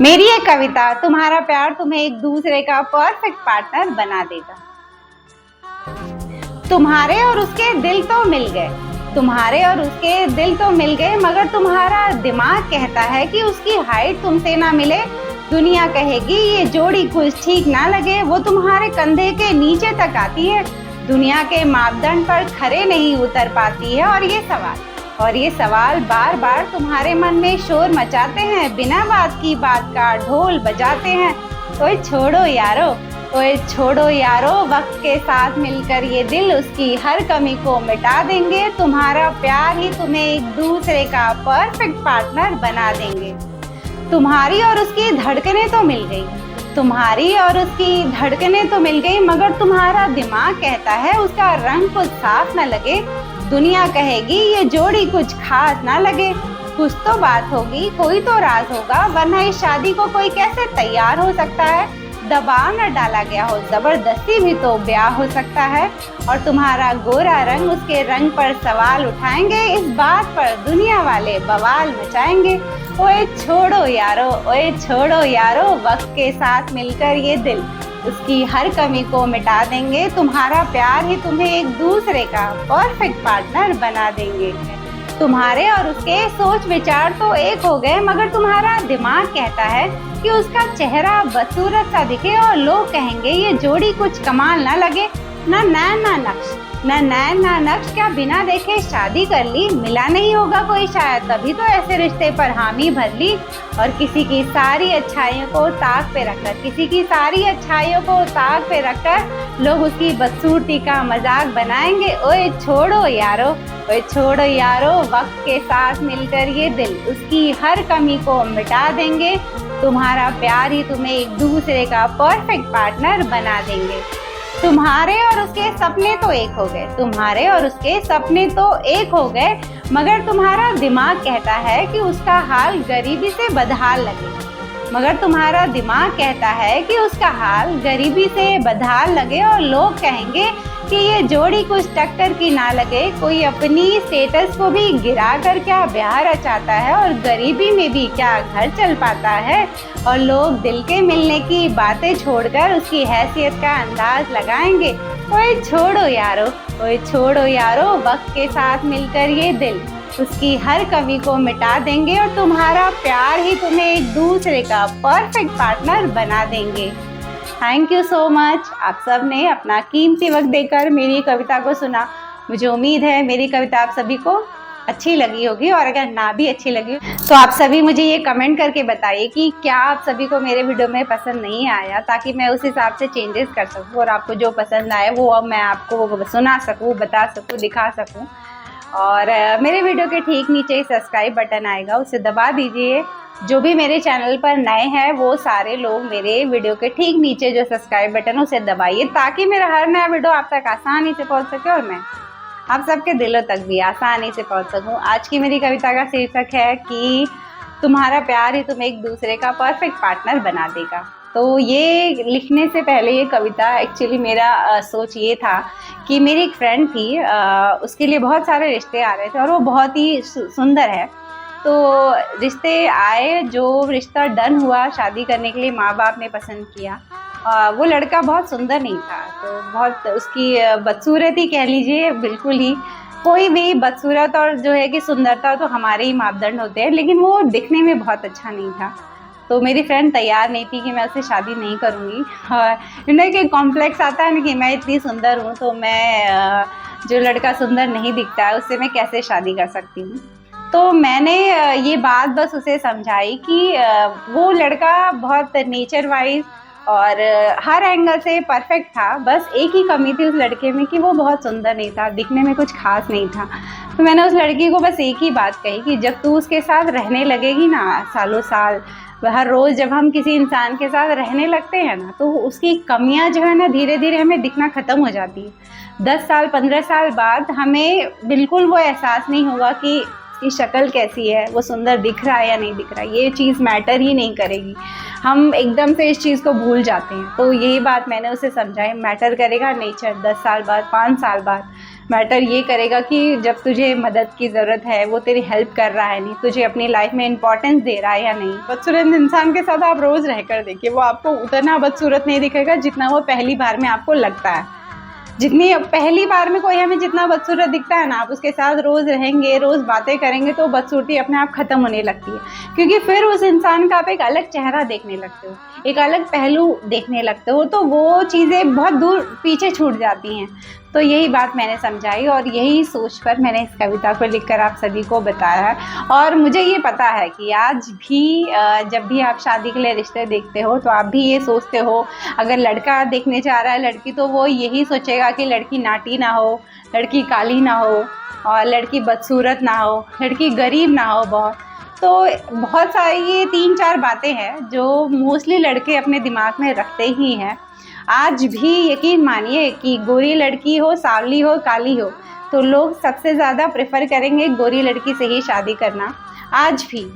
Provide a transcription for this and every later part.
मेरी एक कविता, तुम्हारा प्यार तुम्हें एक दूसरे का परफेक्ट पार्टनर बना देगा। तुम्हारे और उसके दिल तो मिल गए, तुम्हारे और उसके दिल तो मिल गए, मगर तुम्हारा दिमाग कहता है कि उसकी हाइट तुमसे ना मिले। दुनिया कहेगी ये जोड़ी कुछ ठीक ना लगे, वो तुम्हारे कंधे के नीचे तक आती है, दुनिया के मापदंड पर खरे नहीं उतर पाती है। और ये सवाल बार बार तुम्हारे मन में शोर मचाते हैं, बिना बात की बात का ढोल बजाते हैं। ओए छोड़ो यारो, ओए छोड़ो यारो, वक्त के साथ मिलकर ये दिल उसकी हर कमी को मिटा देंगे। तुम्हारा प्यार ही तुम्हें एक दूसरे का परफेक्ट पार्टनर बना देंगे। तुम्हारी और उसकी धड़कनें तो मिल गई, तुम्हारी और उसकी धड़कनें तो मिल गई, मगर तुम्हारा दिमाग कहता है उसका रंग कुछ साफ न लगे। दुनिया कहेगी ये जोड़ी कुछ खास ना लगे। कुछ तो बात होगी, कोई तो राज होगा, वरना इस शादी को कोई कैसे तैयार हो सकता है। दबाव न डाला गया हो, जबरदस्ती भी तो ब्याह हो सकता है। और तुम्हारा गोरा रंग उसके रंग पर सवाल उठाएंगे, इस बात पर दुनिया वाले बवाल मचाएंगे। ओए छोड़ो यारो, ओए छोड़ो यारो, वक्त के साथ मिलकर ये दिल उसकी हर कमी को मिटा देंगे। तुम्हारा प्यार ही तुम्हें एक दूसरे का परफेक्ट पार्टनर बना देंगे। तुम्हारे और उसके सोच विचार तो एक हो गए, मगर तुम्हारा दिमाग कहता है कि उसका चेहरा बदसूरत सा दिखे, और लोग कहेंगे ये जोड़ी कुछ कमाल ना लगे। ना नैन ना नक्श, क्या बिना देखे शादी कर ली? मिला नहीं होगा कोई शायद, तभी तो ऐसे रिश्ते पर हामी भर ली। और किसी की सारी अच्छाइयों को ताक पे रखकर, किसी की सारी अच्छाइयों को ताक पे रखकर लोग उसकी बदसूरती का मजाक बनाएंगे। ओए छोड़ो यारो, ओए छोड़ो यारो, वक्त के साथ मिलकर ये दिल उसकी हर कमी को मिटा देंगे। तुम्हारा प्यार ही तुम्हें एक दूसरे का परफेक्ट पार्टनर बना देंगे। तुम्हारे और उसके सपने तो एक हो गए, तुम्हारे और उसके सपने तो एक हो गए, मगर तुम्हारा दिमाग कहता है कि उसका हाल गरीबी से बदहाल लगे। मगर तुम्हारा दिमाग कहता है कि उसका हाल गरीबी से बदहाल लगे, और लोग कहेंगे कि ये जोड़ी कुछ टक्कर की ना लगे। कोई अपनी स्टेटस को भी गिरा कर क्या ब्याह रचाता है, और गरीबी में भी क्या घर चल पाता है। और लोग दिल के मिलने की बातें छोड़कर उसकी हैसियत का अंदाज लगाएंगे। ओए छोड़ो यारो, ओए छोड़ो यारो, वक्त के साथ मिलकर ये दिल उसकी हर कमी को मिटा देंगे, और तुम्हारा प्यार ही तुम्हें एक दूसरे का परफेक्ट पार्टनर बना देंगे। Thank you so much. आप सब ने अपना कीमती वक्त देकर मेरी कविता को सुना। मुझे उम्मीद है मेरी कविता आप सभी को अच्छी लगी होगी, और अगर ना भी अच्छी लगी तो आप सभी मुझे ये कमेंट करके बताइए कि क्या आप सभी को मेरे वीडियो में पसंद नहीं आया, ताकि मैं उस हिसाब से चेंजेस कर सकूँ, और आपको जो पसंद आए वो अब मैं आपको सुना सकूँ, बता सकूँ, दिखा सकूँ। और मेरे वीडियो के ठीक नीचे सब्सक्राइब बटन आएगा, उसे दबा दीजिए। जो भी मेरे चैनल पर नए हैं वो सारे लोग मेरे वीडियो के ठीक नीचे जो सब्सक्राइब बटन है उसे दबाइए, ताकि मेरा हर नया वीडियो आप तक आसानी से पहुंच सके, और मैं आप सबके दिलों तक भी आसानी से पहुंच सकूं। आज की मेरी कविता का शीर्षक है कि तुम्हारा प्यार ही तुम्हें एक दूसरे का परफेक्ट पार्टनर बना देगा। तो ये लिखने से पहले ये कविता एक्चुअली मेरा सोच ये था कि मेरी एक फ्रेंड थी, उसके लिए बहुत सारे रिश्ते आ रहे थे, और वो बहुत ही सुंदर है। तो रिश्ते आए, जो रिश्ता डन हुआ शादी करने के लिए माँ बाप ने पसंद किया, वो लड़का बहुत सुंदर नहीं था, तो बहुत उसकी बदसूरती कह लीजिए, बिल्कुल ही कोई भी बदसूरत और जो है कि सुंदरता तो हमारे ही मापदंड होते हैं, लेकिन वो दिखने में बहुत अच्छा नहीं था। तो मेरी फ्रेंड तैयार नहीं थी कि मैं उससे शादी नहीं करूँगी। और कि कॉम्प्लेक्स आता है ना कि मैं इतनी सुंदर हूँ, तो मैं जो लड़का सुंदर नहीं दिखता है उससे मैं कैसे शादी कर सकती हूँ। तो मैंने ये बात बस उसे समझाई कि वो लड़का बहुत नेचर वाइज और हर एंगल से परफेक्ट था, बस एक ही कमी थी उस लड़के में कि वो बहुत सुंदर नहीं था, दिखने में कुछ खास नहीं था। तो मैंने उस लड़की को बस एक ही बात कही कि जब तू उसके साथ रहने लगेगी ना सालों साल, हर रोज़ जब हम किसी इंसान के साथ रहने लगते हैं ना, तो उसकी कमियां जो है ना धीरे धीरे हमें दिखना ख़त्म हो जाती है। 10 साल 15 साल बाद हमें बिल्कुल वो एहसास नहीं होगा कि उसकी शक्ल कैसी है, वो सुंदर दिख रहा है या नहीं दिख रहा है, ये चीज़ मैटर ही नहीं करेगी। हम एकदम से इस चीज़ को भूल जाते हैं। तो यही बात मैंने उसे समझाई, मैटर करेगा नेचर 10 साल बाद, 5 साल बाद। मैटर ये करेगा कि जब तुझे मदद की ज़रूरत है वो तेरी हेल्प कर रहा है नहीं, तुझे अपनी लाइफ में इंपॉर्टेंस दे रहा है या नहीं। बदसूरत इंसान के साथ आप रोज़ रहकर देखिए, वो आपको उतना बदसूरत नहीं दिखेगा जितना वो पहली बार में आपको लगता है। जितनी पहली बार में कोई हमें जितना बदसूरत दिखता है ना, आप उसके साथ रोज़ रहेंगे, रोज़ बातें करेंगे तो बदसूरती अपने आप ख़त्म होने लगती है। क्योंकि फिर उस इंसान का आप एक अलग चेहरा देखने लगते हो, एक अलग पहलू देखने लगते हो, तो वो चीज़ें बहुत दूर पीछे छूट जाती हैं। तो यही बात मैंने समझाई और यही सोच कर मैंने इस कविता को लिखकर आप सभी को बताया है। और मुझे ये पता है कि आज भी जब भी आप शादी के लिए रिश्ते देखते हो तो आप भी ये सोचते हो, अगर लड़का देखने जा रहा है लड़की, तो वो यही सोचेगा कि लड़की नाटी ना हो, लड़की काली ना हो और लड़की बदसूरत ना हो, लड़की गरीब ना हो बहुत। तो बहुत सारी ये 3-4 बातें हैं जो मोस्टली लड़के अपने दिमाग में रखते ही हैं। आज भी यकीन मानिए कि गोरी लड़की हो, सांवली हो, काली हो, तो लोग सबसे ज़्यादा प्रेफर करेंगे गोरी लड़की से ही शादी करना, आज भी।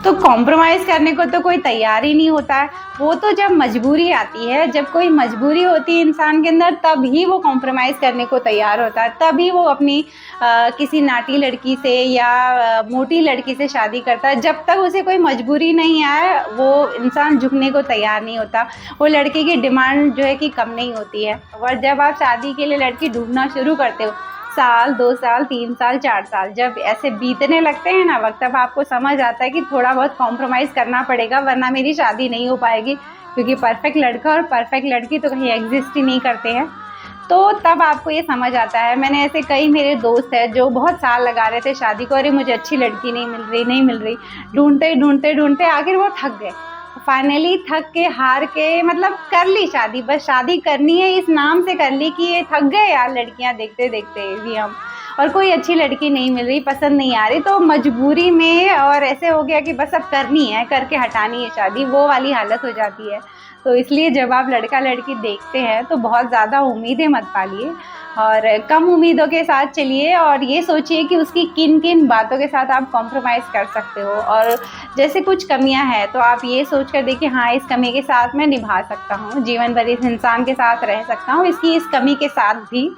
तो कॉम्प्रोमाइज़ करने को तो कोई तैयार ही नहीं होता है। वो तो जब मजबूरी आती है, जब कोई मजबूरी होती है इंसान के अंदर, तब ही वो कॉम्प्रोमाइज़ करने को तैयार होता है, तभी वो अपनी किसी नाटी लड़की से या मोटी लड़की से शादी करता है। जब तक उसे कोई मजबूरी नहीं आए, वो इंसान झुकने को तैयार नहीं होता। वो लड़के की डिमांड जो है कि कम नहीं होती है। और जब आप शादी के लिए लड़की ढूंढना शुरू करते हो, साल, 2 साल, 3 साल, 4 साल जब ऐसे बीतने लगते हैं ना वक्त, तब आपको समझ आता है कि थोड़ा बहुत कॉम्प्रोमाइज़ करना पड़ेगा, वरना मेरी शादी नहीं हो पाएगी। क्योंकि परफेक्ट लड़का और परफेक्ट लड़की तो कहीं एग्जिस्ट ही नहीं करते हैं। तो तब आपको ये समझ आता है। मैंने ऐसे कई मेरे दोस्त हैं जो बहुत साल लगा रहे थे शादी को, अरे मुझे अच्छी लड़की नहीं मिल रही, ढूंढते आखिर वो थक गए। फाइनली थक के, हार के, मतलब कर ली शादी, बस शादी करनी है इस नाम से कर ली कि ये थक गए यार लड़कियां देखते देखते भी हम, और कोई अच्छी लड़की नहीं मिल रही, पसंद नहीं आ रही, तो मजबूरी में और ऐसे हो गया कि बस अब करनी है, करके हटानी है शादी, वो वाली हालत हो जाती है। तो इसलिए जब आप लड़का लड़की देखते हैं तो बहुत ज़्यादा उम्मीदें मत पालिए और कम उम्मीदों के साथ चलिए, और ये सोचिए कि उसकी किन किन बातों के साथ आप कॉम्प्रोमाइज़ कर सकते हो। और जैसे कुछ कमियां हैं तो आप ये सोच कर देखिए, हाँ इस कमी के साथ मैं निभा सकता हूँ, जीवन भर इस इंसान के साथ रह सकता हूँ, इसकी इस कमी के साथ भी,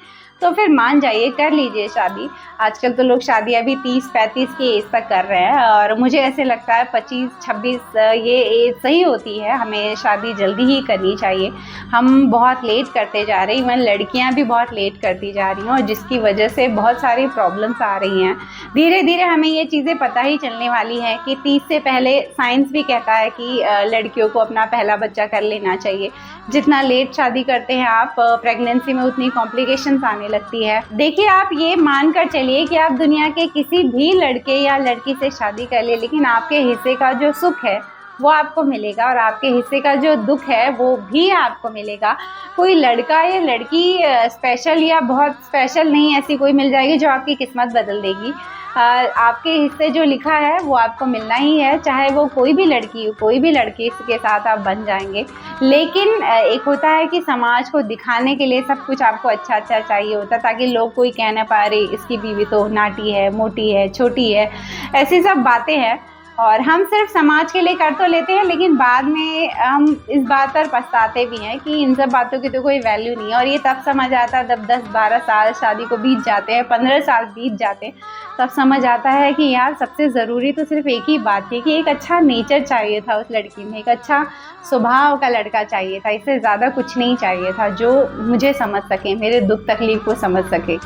तो फिर मान जाइए, कर लीजिए शादी। आजकल तो लोग शादियाँ भी 30-35 की एज तक कर रहे हैं, और मुझे ऐसे लगता है 25-26 ये एज सही होती है, हमें शादी जल्दी ही करनी चाहिए। हम बहुत लेट करते जा रहे हैं, इवन लड़कियां भी बहुत लेट करती जा रही हैं, और जिसकी वजह से बहुत सारी प्रॉब्लम्स आ रही हैं। धीरे धीरे हमें ये चीज़ें पता ही चलने वाली हैं कि 30 से पहले, साइंस भी कहता है कि लड़कियों को अपना पहला बच्चा कर लेना चाहिए। जितना लेट शादी करते हैं आप, प्रेगनेंसी में उतनी कॉम्प्लिकेशंस आने लगती है। देखिए, आप ये मानकर चलिए कि आप दुनिया के किसी भी लड़के या लड़की से शादी कर ले, लेकिन आपके हिस्से का जो सुख है वो आपको मिलेगा, और आपके हिस्से का जो दुख है वो भी आपको मिलेगा। कोई लड़का या लड़की स्पेशल या बहुत स्पेशल नहीं, ऐसी कोई मिल जाएगी जो आपकी किस्मत बदल देगी। आपके हिस्से जो लिखा है वो आपको मिलना ही है, चाहे वो कोई भी लड़की हो, कोई भी लड़की के साथ आप बन जाएंगे। लेकिन एक होता है कि समाज को दिखाने के लिए सब कुछ आपको अच्छा अच्छा चाहिए होता, ताकि लोग कोई कह ना पा रहे इसकी बीवी तो नाटी है, मोटी है, छोटी है, ऐसी सब बातें हैं। और हम सिर्फ समाज के लिए कर तो लेते हैं, लेकिन बाद में हम इस बात पर पछताते भी हैं कि इन सब बातों की तो कोई वैल्यू नहीं है। और ये तब समझ आता है जब 10-12 साल शादी को बीत जाते हैं, 15 साल बीत जाते हैं, तब समझ आता है कि यार सबसे ज़रूरी तो सिर्फ एक ही बात थी कि एक अच्छा नेचर चाहिए था उस लड़की में, एक अच्छा स्वभाव का लड़का चाहिए था, इससे ज़्यादा कुछ नहीं चाहिए था, जो मुझे समझ सके, मेरे दुख तकलीफ को समझ सके।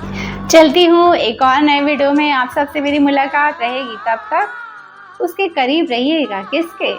चलती हूँ, एक और नए वीडियो में आप सबसे मेरी मुलाकात रहेगी, तब तक उसके करीब रहिएगा। किसके?